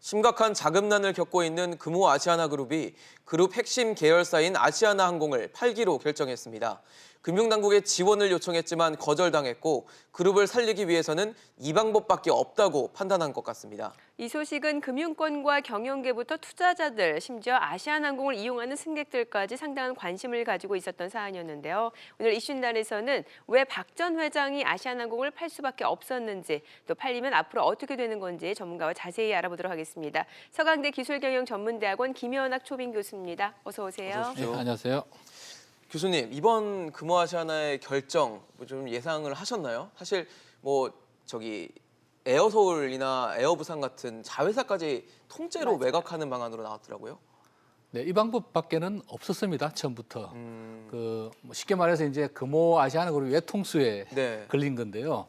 심각한 자금난을 겪고 있는 금호 아시아나그룹이 그룹 핵심 계열사인 아시아나항공을 팔기로 결정했습니다. 금융당국에 지원을 요청했지만 거절당했고 그룹을 살리기 위해서는 이 방법밖에 없다고 판단한 것 같습니다. 이 소식은 금융권과 경영계부터 투자자들, 심지어 아시아나항공을 이용하는 승객들까지 상당한 관심을 가지고 있었던 사안이었는데요. 오늘 이슈날에서는 왜 박 전 회장이 아시아나항공을 팔 수밖에 없었는지, 또 팔리면 앞으로 어떻게 되는 건지 전문가와 자세히 알아보도록 하겠습니다. 서강대 기술경영전문대학원 김현학 초빙 교수입니다. 어서 오세요. 어서 오십시오. 네, 안녕하세요. 교수님, 이번 금호 아시아나의 결정 좀 예상을 하셨나요? 사실 에어서울이나 에어부산 같은 자회사까지 통째로 맞아요. 매각하는 방안으로 나왔더라고요. 네, 이 방법밖에는 없었습니다. 처음부터. 쉽게 말해서 이제 금호 아시아나 그룹 외통수에 네. 걸린 건데요.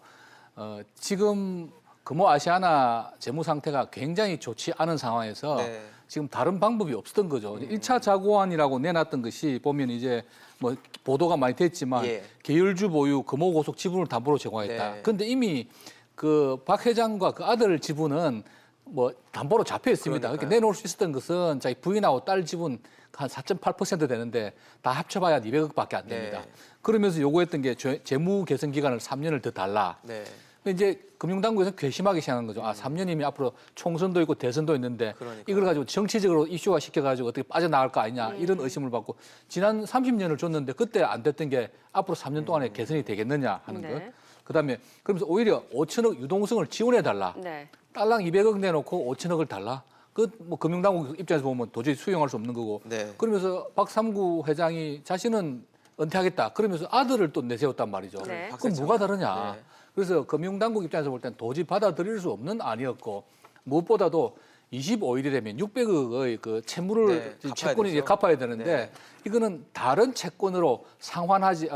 지금 금호 아시아나 재무 상태가 굉장히 좋지 않은 상황에서 네. 지금 다른 방법이 없었던 거죠. 1차 자구안이라고 내놨던 것이 보면 이제 뭐 보도가 많이 됐지만 예. 계열주 보유 금호 고속 지분을 담보로 제공하겠다. 네. 그런데 이미 그 박 회장과 그 아들 지분은 뭐 담보로 잡혀 있습니다. 그러니까요. 그렇게 내놓을 수 있었던 것은 자기 부인하고 딸 지분 한 4.8% 되는데 다 합쳐봐야 200억밖에 안 됩니다. 네. 그러면서 요구했던 게 재무 개선 기간을 3년을 더 달라. 네. 근데 이제 금융당국에서 괘씸하게 생각한 거죠. 3년이면 앞으로 총선도 있고 대선도 있는데 그러니까요. 이걸 가지고 정치적으로 이슈화 시켜가지고 어떻게 빠져나갈 거 아니냐 이런 의심을 받고 지난 30년을 줬는데 그때 안 됐던 게 앞으로 3년 동안에 개선이 되겠느냐 하는 네. 것. 그다음에 그러면서 오히려 5천억 유동성을 지원해 달라. 네. 딸랑 200억 내놓고 5천억을 달라. 그 뭐 금융당국 입장에서 보면 도저히 수용할 수 없는 거고. 네. 그러면서 박삼구 회장이 자신은 은퇴하겠다. 그러면서 아들을 또 내세웠단 말이죠. 네. 그럼 뭐가 다르냐. 네. 그래서 금융당국 입장에서 볼 땐 도저히 받아들일 수 없는 안이었고 무엇보다도 25일이 되면 600억의 그 채무를 네, 채권이 이제 갚아야 갚아야 되는데 네. 이거는 다른 채권으로 상환하지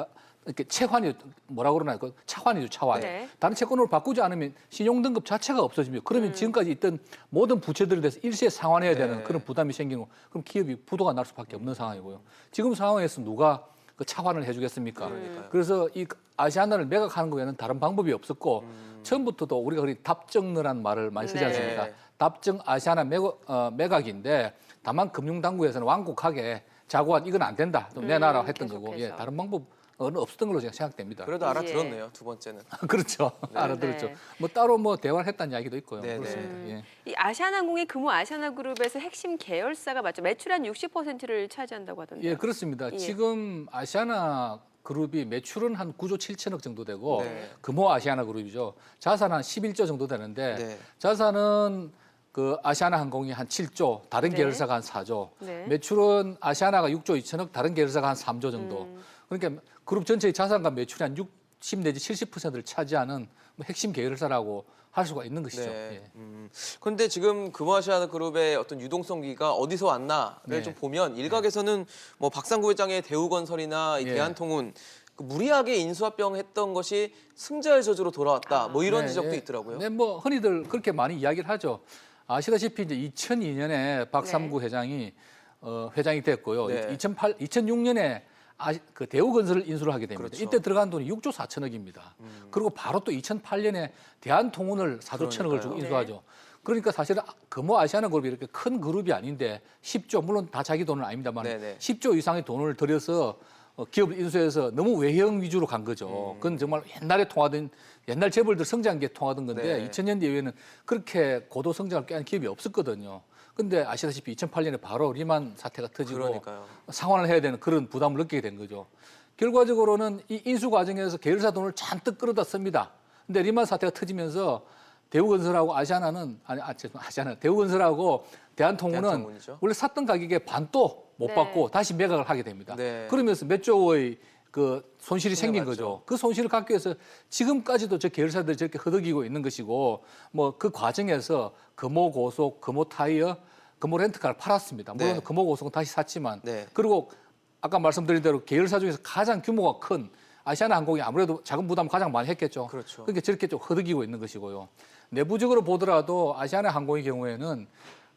이렇게 채환이 뭐라 그러나 그 차환이죠, 차환. 네. 다른 채권으로 바꾸지 않으면 신용 등급 자체가 없어집니다. 그러면 지금까지 있던 모든 부채들에 대해서 일시에 상환해야 되는 네. 그런 부담이 생기고 그럼 기업이 부도가 날 수밖에 없는 상황이고요. 지금 상황에서 누가 그 차환을 해주겠습니까? 그러니까요. 그래서 이 아시아나를 매각하는 거에는 다른 방법이 없었고 처음부터도 우리가 그리 답정너라는 말을 많이 쓰지 네. 않습니까? 답정 아시아나 매각인데 다만 금융당국에서는 완곡하게 자구안 이건 안 된다. 좀 내놔라 했던 거고 계속해서. 다른 방법은 없었던 걸로 제가 생각됩니다. 그래도 알아들었네요, 두 번째는. 그렇죠. 알아들었죠. 네. 뭐 따로 뭐 대화를 했다는 이야기도 있고요. 네, 그렇습니다. 네. 예. 이 아시아나항공이 금호 아시아나그룹에서 핵심 계열사가 맞죠? 매출 한 60%를 차지한다고 하던데요. 예, 그렇습니다. 예. 지금 아시아나 그룹이 매출은 한 9조 7천억 정도 되고 네. 금호 아시아나 그룹이죠. 자산은 한 11조 정도 되는데 네. 자산은 그 아시아나 항공이 한 7조, 다른 네. 계열사가 한 4조. 네. 매출은 아시아나가 6조 2천억, 다른 계열사가 한 3조 정도. 그러니까 그룹 전체의 자산과 매출이 한 60 내지 70%를 차지하는 뭐 핵심 계열사라고 할 수가 있는 것이죠. 네. 예. 그런데 지금 금호아시아그룹의 어떤 유동성기가 어디서 왔나를 네. 좀 보면 일각에서는 뭐 박상구 회장의 대우건설이나 이 예. 대한통운 그 무리하게 인수합병했던 것이 승자의 저주로 돌아왔다. 뭐 이런 네, 지적도 예. 있더라고요. 네, 뭐 흔히들 그렇게 많이 이야기를 하죠. 아시다시피 이제 2002년에 박삼구 회장이 회장이 됐고요. 네. 2006년에 그 대우건설을 인수를 하게 됩니다. 그렇죠. 이때 들어간 돈이 6조 4천억입니다. 그리고 바로 또 2008년에 대한통운을 4조 천억을 주고 그러니까요. 인수하죠. 그러니까 사실은 금호 아시아나 그룹이 이렇게 큰 그룹이 아닌데 10조 물론 다 자기 돈은 아닙니다만 네네. 10조 이상의 돈을 들여서 기업을 인수해서 너무 외형 위주로 간 거죠. 그건 정말 옛날에 통하던 옛날 재벌들 성장기에 통하던 건데 네. 2000년대 이후에는 그렇게 고도 성장을 꾀한 기업이 없었거든요. 근데 아시다시피 2008년에 바로 리만 사태가 터지고 그러니까요. 상환을 해야 되는 그런 부담을 느끼게 된 거죠. 결과적으로는 이 인수 과정에서 계열사 돈을 잔뜩 끌어다 씁니다. 근데 리만 사태가 터지면서 대우건설하고 대우건설하고 대한통운은 대한통운이죠. 원래 샀던 가격의 반도 못 네. 받고 다시 매각을 하게 됩니다. 네. 그러면서 몇 조의 그 손실이 생긴 맞죠. 거죠. 그 손실을 갖기 위해서 지금까지도 저 계열사들이 저렇게 허덕이고 있는 것이고 뭐 그 과정에서 금호 고속, 금호 타이어, 금호 렌트카를 팔았습니다. 물론 네. 금호 고속은 다시 샀지만 네. 그리고 아까 말씀드린 대로 계열사 중에서 가장 규모가 큰 아시아나 항공이 아무래도 자금 부담 가장 많이 했겠죠. 그렇죠. 그러니까 저렇게 좀 허덕이고 있는 것이고요. 내부적으로 보더라도 아시아나 항공의 경우에는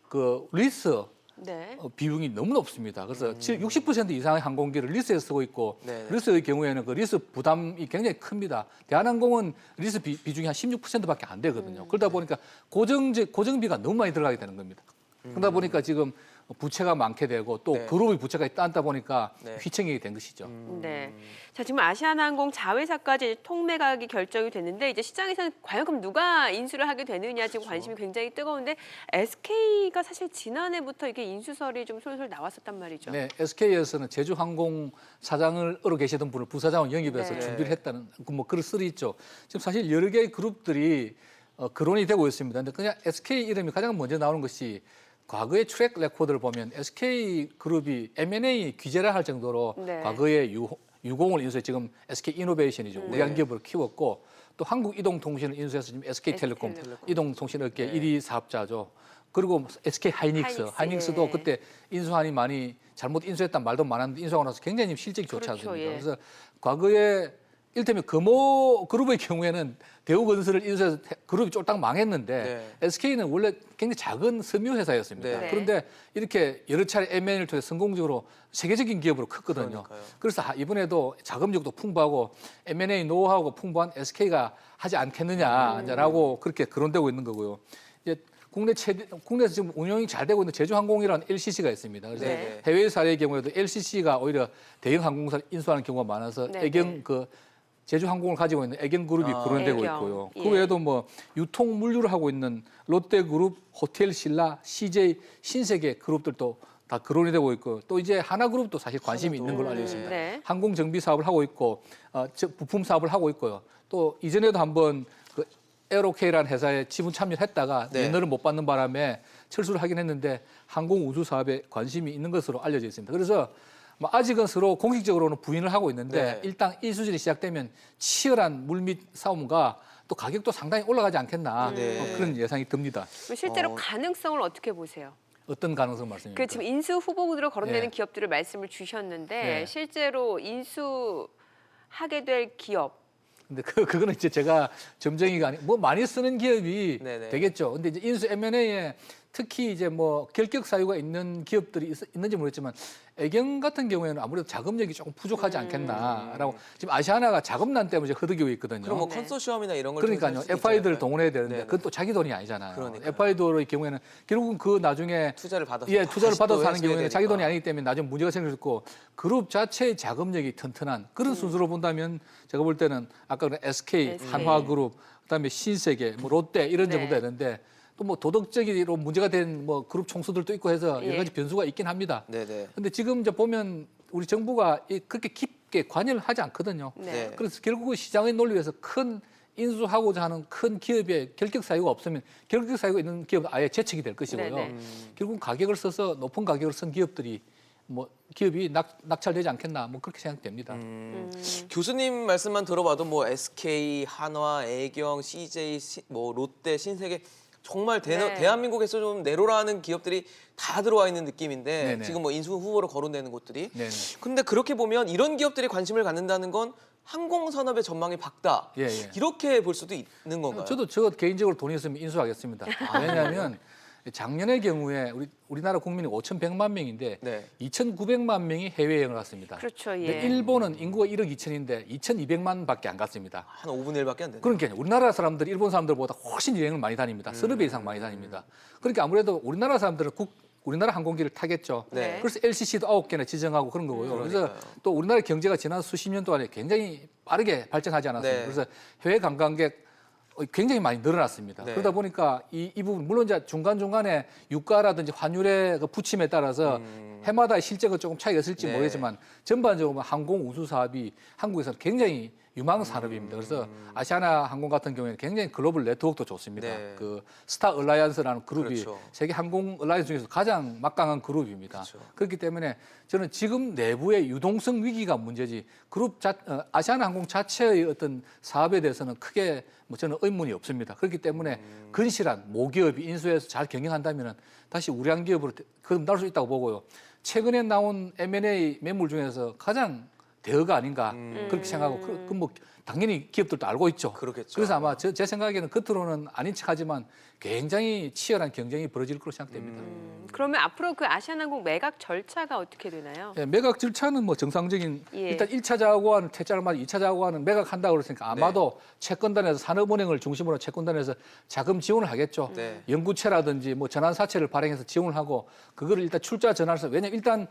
그 리스 네. 비용이 너무 높습니다. 그래서 60% 이상의 항공기를 리스에서 쓰고 있고 네. 리스의 경우에는 그 리스 부담이 굉장히 큽니다. 대한항공은 리스 비중이 한 16%밖에 안 되거든요. 그러다 보니까 고정비가 너무 많이 들어가게 되는 겁니다. 그러다 보니까 지금 부채가 많게 되고 또 네. 그룹의 부채가 따다 보니까 네. 휘청이게 된 것이죠. 네. 자, 지금 아시아나항공 자회사까지 통매각이 결정이 됐는데 이제 시장에서는 과연 그럼 누가 인수를 하게 되느냐 지금 관심이 굉장히 뜨거운데 SK가 사실 지난해부터 이게 인수설이 좀 솔솔 나왔었단 말이죠. 네, SK에서는 제주항공 사장으로 계시던 분을 부사장으로 영입해서 네. 준비를 했다는 뭐 그런 썰이 있죠. 지금 사실 여러 개의 그룹들이 거론이 되고 있습니다. 근데 그냥 SK 이름이 가장 먼저 나오는 것이 과거의 트랙 레코드를 보면 SK 그룹이 M&A 규제를 할 정도로 네. 과거에 유공을 인수해 지금 SK 이노베이션이죠. 네. 우량 기업으로 키웠고 또 한국이동통신을 인수해서 지금 SK텔레콤 SK텔레콤. 이동통신업계 네. 1위 사업자죠. 그리고 SK 하이닉스, 하이닉스도 예. 그때 인수한이 많이 잘못 인수했단 말도 많았는데 인수하고 나서 굉장히 실적이 좋지 그렇죠, 않습니까? 예. 그래서 과거에 일테면 금호 그룹의 경우에는 대우건설을 인수해서 그룹이 쫄딱 망했는데 네. SK는 원래 굉장히 작은 섬유 회사였습니다. 네. 그런데 이렇게 여러 차례 M&A를 통해 성공적으로 세계적인 기업으로 컸거든요. 그러니까요. 그래서 이번에도 자금력도 풍부하고 M&A 노하우가 풍부한 SK가 하지 않겠느냐라고 그렇게 거론되고 있는 거고요. 이제 국내에서 지금 운영이 잘 되고 있는 제주항공이라는 LCC가 있습니다. 그래서 네. 해외 사례의 경우에도 LCC가 오히려 대형 항공사를 인수하는 경우가 많아서 네, 애경 제주항공을 가지고 있는 애경그룹이 거론되고 애경. 있고요. 예. 그 외에도 뭐 유통 물류를 하고 있는 롯데그룹, 호텔신라, CJ, 신세계 그룹들도 다 거론이 되고 있고 또 이제 하나그룹도 사실 관심이 있는 걸로 알려 있습니다. 네. 항공 정비 사업을 하고 있고 부품 사업을 하고 있고요. 또 이전에도 한번 그 에어로케이라는 회사에 지분 참여했다가 네. 면허를 못 받는 바람에 철수를 하긴 했는데 항공 우주 사업에 관심이 있는 것으로 알려져 있습니다. 그래서 뭐 아직은 서로 공식적으로는 부인을 하고 있는데 네. 일단 이 수준이 시작되면 치열한 물밑 싸움과 또 가격도 상당히 올라가지 않겠나 네. 그런 예상이 듭니다. 그럼 실제로 가능성을 어떻게 보세요? 어떤 가능성 말씀입니까? 그 지금 인수 후보로 거론되는 예. 기업들을 말씀을 주셨는데 예. 실제로 인수하게 될 기업 근데 그거는 이제 제가 점쟁이가 아니 뭐 많이 쓰는 기업이 네네. 되겠죠. 근데 이제 인수 M&A에 특히 이제 뭐 결격 사유가 있는 기업들이 있는지 모르겠지만 애경 같은 경우에는 아무래도 자금력이 조금 부족하지 않겠나라고 지금 아시아나가 자금난 때문에 허덕이고 있거든요. 그럼 뭐 네. 컨소시엄이나 이런 걸 그러니까요. 통해서 할수 FI들을 있지 동원해야 되는데 네네. 그건 또 자기 돈이 아니잖아요. 그러니까요. FI들의 경우에는 결국은 그 나중에 않을까요? 투자를 받아서 투자를 다시 또 받아서 하는 해줘야 경우에는 자기 되니까. 돈이 아니기 때문에 나중에 문제가 생길 수 있고 그룹 자체의 자금력이 튼튼한 그런 순서로 본다면 제가 볼 때는 아까 그런 SK, 한화그룹, 그다음에 신세계, 뭐 롯데 이런 네. 정도가 되는데 또 뭐 도덕적으로 문제가 된 뭐 그룹 총수들도 있고 해서 예. 여러 가지 변수가 있긴 합니다. 네네. 근데 지금 이제 보면 우리 정부가 그렇게 깊게 관여를 하지 않거든요. 네. 네. 그래서 결국은 시장의 논리에서 큰 인수하고자 하는 큰 기업의 결격 사유가 없으면 결격 사유가 있는 기업은 아예 제척이 될 것이고요. 네네. 결국 가격을 써서 높은 가격을 쓴 기업들이 뭐 기업이 낙찰되지 않겠나 뭐 그렇게 생각됩니다. 교수님 말씀만 들어봐도 뭐 SK, 한화, 애경, CJ, 뭐 롯데, 신세계 정말 네. 대한민국에서 좀 내로라는 기업들이 다 들어와 있는 느낌인데 네네. 지금 뭐 인수 후보로 거론되는 곳들이. 네네. 근데 그렇게 보면 이런 기업들이 관심을 갖는다는 건 항공산업의 전망이 밝다. 예, 예. 이렇게 볼 수도 있는 건가요? 저 개인적으로 돈이 있으면 인수하겠습니다. 왜냐하면 작년의 경우에 우리나라 국민이 5,100만 명인데 네. 2,900만 명이 해외여행을 갔습니다. 그렇죠. 근데 예. 일본은 인구가 1억 2천인데 2,200만밖에 안 갔습니다. 한 5분의 1밖에 안 되네. 그러니까 우리나라 사람들이 일본 사람들보다 훨씬 여행을 많이 다닙니다. 서너 배 이상 많이 다닙니다. 그러니까 아무래도 우리나라 사람들은 우리나라 항공기를 타겠죠. 네. 그래서 LCC도 9개나 지정하고 그런 거고요. 그래서 그러니까요. 또 우리나라 경제가 지난 수십 년 동안에 굉장히 빠르게 발전하지 않았습니다. 네. 그래서 해외 관광객 굉장히 많이 늘어났습니다. 네. 그러다 보니까 이 부분 물론 이제 중간중간에 유가라든지 환율의 그 부침에 따라서 해마다 실적은 조금 차이가 있을지 네. 모르겠지만 전반적으로 항공 우수 사업이 한국에서는 굉장히 유망 산업입니다. 그래서 아시아나 항공 같은 경우에는 굉장히 글로벌 네트워크도 좋습니다. 네. 그 스타 얼라이언스라는 그룹이 그렇죠. 세계 항공 얼라이언스 중에서 가장 막강한 그룹입니다. 그렇죠. 그렇기 때문에 저는 지금 내부의 유동성 위기가 문제지 아시아나 항공 자체의 어떤 사업에 대해서는 크게 뭐 저는 의문이 없습니다. 그렇기 때문에 근실한 모기업이 인수해서 잘 경영한다면 다시 우량 기업으로 거듭날 수 있다고 보고요. 최근에 나온 M&A 매물 중에서 가장 대어가 아닌가 그렇게 생각하고 뭐 당연히 기업들도 알고 있죠. 그렇겠죠. 그래서 아마 제 생각에는 겉으로는 아닌 척하지만 굉장히 치열한 경쟁이 벌어질 것으로 생각됩니다. 그러면 앞으로 그 아시아나항공 매각 절차가 어떻게 되나요? 예, 매각 절차는 뭐 정상적인 예. 일단 1차 자구안을 퇴짜를 맞아 2차 자구안은 매각한다고 그랬으니까 아마도 채권단에서 산업은행을 중심으로 채권단에서 자금 지원을 하겠죠. 네. 연구체라든지 뭐 전환사채를 발행해서 지원을 하고 그거를 일단 출자 전환해서 왜냐면 일단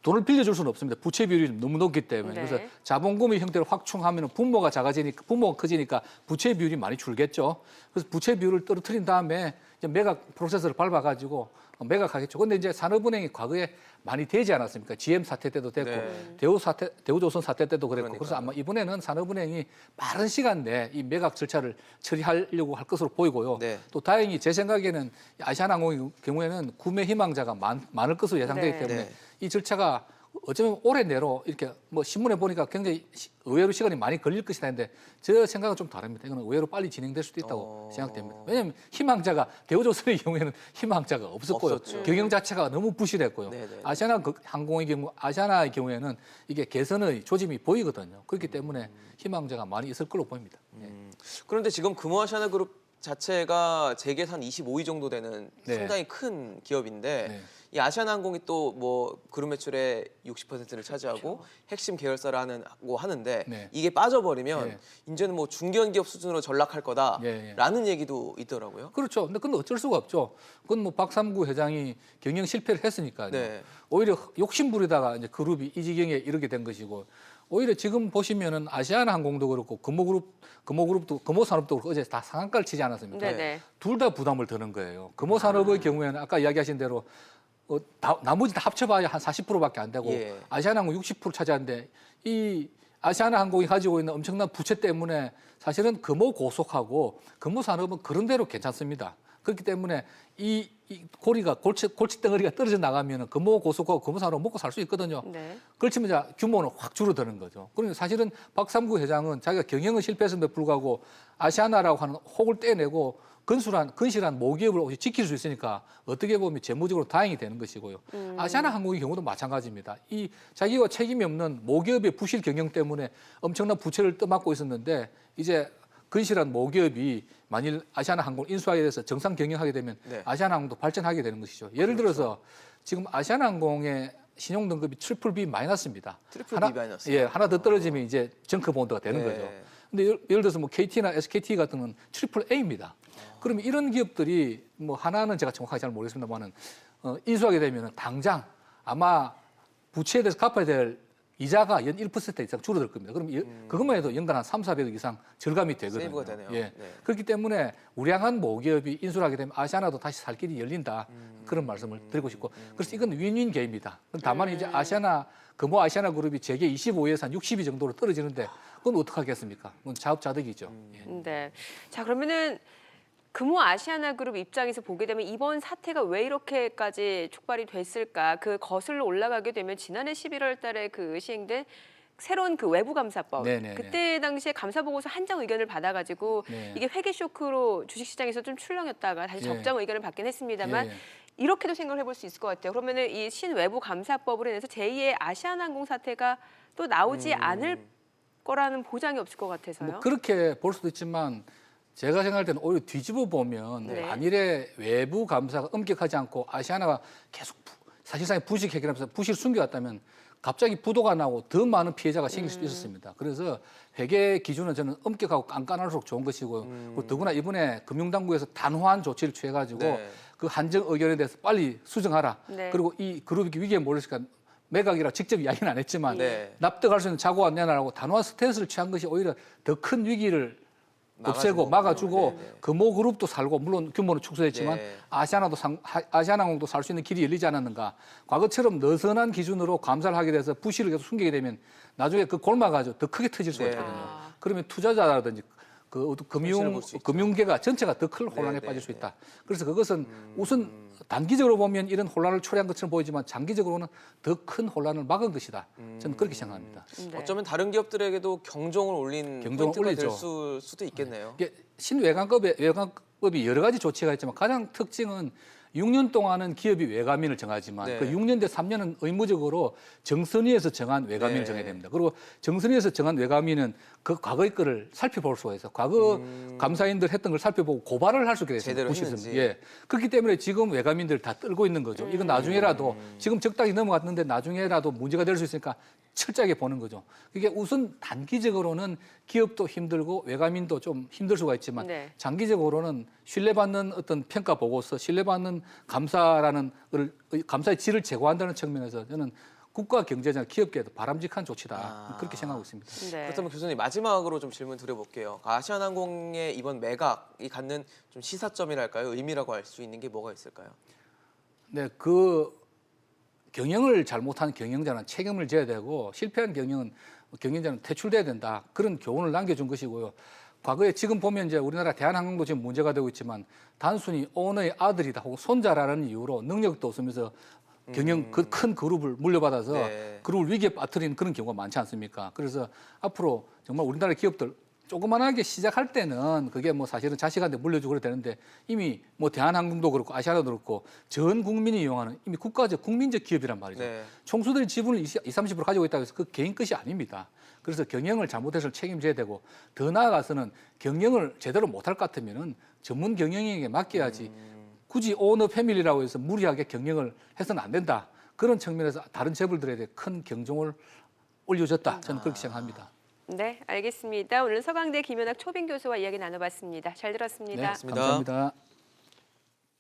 돈을 빌려줄 수는 없습니다. 부채 비율이 너무 높기 때문에. 네. 그래서 자본금의 형태로 확충하면 분모가 작아지니까 분모가 커지니까 부채 비율이 많이 줄겠죠. 그래서 부채 비율을 떨어뜨린 다음에 이제 매각 프로세스를 밟아가지고 매각하겠죠. 근데 이제 산업은행이 과거에 많이 되지 않았습니까? GM 사태 때도 됐고 네. 대우조선 사태 때도 그랬고 그러니까요. 그래서 아마 이번에는 산업은행이 빠른 시간 내에 이 매각 절차를 처리하려고 할 것으로 보이고요. 네. 또 다행히 제 생각에는 아시아나항공의 경우에는 구매 희망자가 많을 것으로 예상되기 네. 때문에 네. 이 절차가 어쩌면 올해 내로 이렇게 뭐 신문에 보니까 굉장히 의외로 시간이 많이 걸릴 것이다 했는데 제 생각은 좀 다릅니다. 이거는 의외로 빨리 진행될 수도 있다고 생각됩니다. 왜냐하면 희망자가 대우조선의 경우에는 희망자가 없었고요. 없었죠. 경영 자체가 너무 부실했고요. 네네. 아시아나항공의 경우 아시아나의 경우에는 이게 개선의 조짐이 보이거든요. 그렇기 때문에 희망자가 많이 있을 걸로 보입니다. 그런데 지금 금호아시아나그룹 자체가 재계산 25위 정도 되는 네. 상당히 큰 기업인데 네. 이 아시아나항공이 또 뭐 그룹 매출의 60%를 차지하고 핵심 계열사를 하는데 네. 이게 빠져버리면 네. 이제는 뭐 중견 기업 수준으로 전락할 거다라는 얘기도 있더라고요. 그렇죠. 근데 어쩔 수가 없죠. 그건 뭐 박삼구 회장이 경영 실패를 했으니까요. 네. 오히려 욕심 부리다가 이제 그룹이 이 지경에 이르게 된 것이고 오히려 지금 보시면은 아시아나항공도 그렇고 금호그룹도 금호산업도 그렇고 어제 다 상한가를 치지 않았습니까? 네네. 둘 다 부담을 드는 거예요. 금호산업의 경우에는 아까 이야기하신 대로 나머지 다 합쳐봐야 한 40%밖에 안 되고 예. 아시아나항공 60% 차지하는데 이 아시아나항공이 가지고 있는 엄청난 부채 때문에 사실은 금호 고속하고 금호산업은 그런 대로 괜찮습니다. 그렇기 때문에 이 고리가 골칫덩어리가 떨어져 나가면 금호 고속하고 금호산업 먹고 살 수 있거든요. 네. 그렇지만 이제 규모는 확 줄어드는 거죠. 그러니까 사실은 박삼구 회장은 자기가 경영은 실패했음에도 불구하고 아시아나라고 하는 혹을 떼내고 근실한 모기업을 혹시 지킬 수 있으니까 어떻게 보면 재무적으로 다행이 되는 것이고요. 아시아나항공의 경우도 마찬가지입니다. 이 자기가 책임이 없는 모기업의 부실 경영 때문에 엄청난 부채를 떠맡고 있었는데 이제 근실한 모기업이 만일 아시아나항공을 인수하게 돼서 정상 경영하게 되면 네. 아시아나항공도 발전하게 되는 것이죠. 예를 들어서 지금 아시아나항공의 신용 등급이 트리플 B 마이너스입니다. 트리플 B 마이너스. 예, 하나 더 떨어지면 이제 정크 본드가 되는 네. 거죠. 근데 예를 들어서 뭐 KT나 SKT 같은 건 트리플 A입니다. 그러면 이런 기업들이 뭐 하나는 제가 정확하게 잘 모르겠습니다만은 인수하게 되면 당장 아마 부채에 대해서 갚아야 될 이자가 연 1% 이상 줄어들 겁니다. 그럼 그것만 해도 연간 한 300~400억 이상 절감이 되거든요. 세이브가 되네요. 예. 네. 그렇기 때문에 우량한 모기업이 인수를 하게 되면 아시아나도 다시 살 길이 열린다. 그런 말씀을 드리고 싶고. 그래서 이건 윈윈 게임이다. 다만 이제 금호 아시아나 그룹이 재계 25위에서 한 60위 정도로 떨어지는데 그건 어떡하겠습니까? 그건 자업자득이죠. 예. 네. 자, 그러면은 금호 아시아나그룹 입장에서 보게 되면 이번 사태가 왜 이렇게까지 촉발이 됐을까? 그 거슬러 올라가게 되면 지난해 11월 달에 그 시행된 새로운 그 외부감사법. 네네네. 그때 당시에 감사보고서 한정 의견을 받아가지고 네. 이게 회계 쇼크로 주식시장에서 좀 출렁였다가 다시 예. 적정 의견을 받긴 했습니다만 예, 예. 이렇게도 생각을 해볼 수 있을 것 같아요. 그러면은 이 신외부 감사법으로 인해서 제2의 아시아나항공 사태가 또 나오지 않을 거라는 보장이 없을 것 같아서요. 뭐 그렇게 볼 수도 있지만 제가 생각할 때는 오히려 뒤집어 보면 네. 만일에 외부 감사가 엄격하지 않고 아시아나가 계속 사실상 부실 해결하면서 부실 숨겨왔다면 갑자기 부도가 나고 더 많은 피해자가 생길 수도 있었습니다. 그래서 회계 기준은 저는 엄격하고 깐깐할수록 좋은 것이고요. 그리고 더구나 이번에 금융당국에서 단호한 조치를 취해가지고 네. 그 한정 의견에 대해서 빨리 수정하라. 네. 그리고 이 그룹이 위기에 몰렸으니까 매각이라 직접 이야기는 안 했지만 네. 납득할 수 있는 자고안 내놔라고 단호한 스탠스를 취한 것이 오히려 더 큰 위기를 없애고 막아주고 네, 네. 금호그룹도 살고 물론 규모는 축소했지만 네. 아시아나항공도 살 수 있는 길이 열리지 않았는가. 과거처럼 느슨한 기준으로 감사를 하게 돼서 부실을 계속 숨기게 되면 나중에 그 골마가지고 더 크게 터질 수가 네. 있거든요. 아. 그러면 투자자라든지 그 어떤 손실을 볼수 있죠. 금융계가 전체가 더 큰 혼란에 네, 네, 빠질 수 네. 있다. 그래서 그것은 우선 단기적으로 보면 이런 혼란을 초래한 것처럼 보이지만 장기적으로는 더 큰 혼란을 막은 것이다. 저는 그렇게 생각합니다. 네. 어쩌면 다른 기업들에게도 경종을 올린 경종을 포인트가 될 올리죠. 수도 있겠네요. 이게 외관법이 여러 가지 조치가 있지만 가장 특징은 6년 동안은 기업이 외과민을 정하지만 네. 그 6년 대 3년은 의무적으로 정선위에서 정한 외과민을 네. 정해야 됩니다. 그리고 정선위에서 정한 외과민은 그 과거의 거를 살펴볼 수가 있어요. 과거 감사인들 했던 걸 살펴보고 고발을 할 수 있게 됐습니다. 제대로 90은. 했는지. 예. 그렇기 때문에 지금 외과민들 다 떨고 있는 거죠. 이건 나중에라도 지금 적당히 넘어갔는데 나중에라도 문제가 될 수 있으니까 철저하게 보는 거죠. 이게 우선 단기적으로는 기업도 힘들고 외과민도 좀 힘들 수가 있지만 네. 장기적으로는 신뢰받는 어떤 평가 보고서, 신뢰받는 감사라는 감사의 질을 제고한다는 측면에서 저는 국가 경제나 기업계에도 바람직한 조치다 그렇게 생각하고 있습니다. 네. 그렇다면 교수님 마지막으로 좀 질문 드려볼게요. 아시아나항공의 이번 매각이 갖는 좀 시사점이랄까요? 의미라고 할 수 있는 게 뭐가 있을까요? 네, 그 경영을 잘못한 경영자는 책임을 져야 되고 실패한 경영자는 퇴출돼야 된다. 그런 교훈을 남겨준 것이고요. 과거에 지금 보면 이제 우리나라 대한항공도 지금 문제가 되고 있지만 단순히 오너의 아들이다 혹은 손자라는 이유로 능력도 없으면서 경영 그 큰 그룹을 물려받아서 네. 그룹을 위기에 빠뜨리는 그런 경우가 많지 않습니까? 그래서 앞으로 정말 우리나라 기업들 조그만하게 시작할 때는 그게 뭐 사실은 자식한테 물려주고 그래야 되는데 이미 뭐 대한항공도 그렇고 아시아나도 그렇고 전 국민이 이용하는 이미 국가적 국민적 기업이란 말이죠. 네. 총수들이 지분을 20-30% 가지고 있다고 해서 그 개인 것이 아닙니다. 그래서 경영을 잘못해서 책임져야 되고 더 나아가서는 경영을 제대로 못할 것 같으면은 전문 경영인에게 맡겨야지 굳이 오너 패밀리라고 해서 무리하게 경영을 해서는 안 된다. 그런 측면에서 다른 재벌들에 큰 경종을 올려줬다. 저는 그렇게 생각합니다. 네, 알겠습니다. 오늘 서강대 김연학 초빙 교수와 이야기 나눠봤습니다. 잘 네, 들었습니다. 고맙습니다. 감사합니다.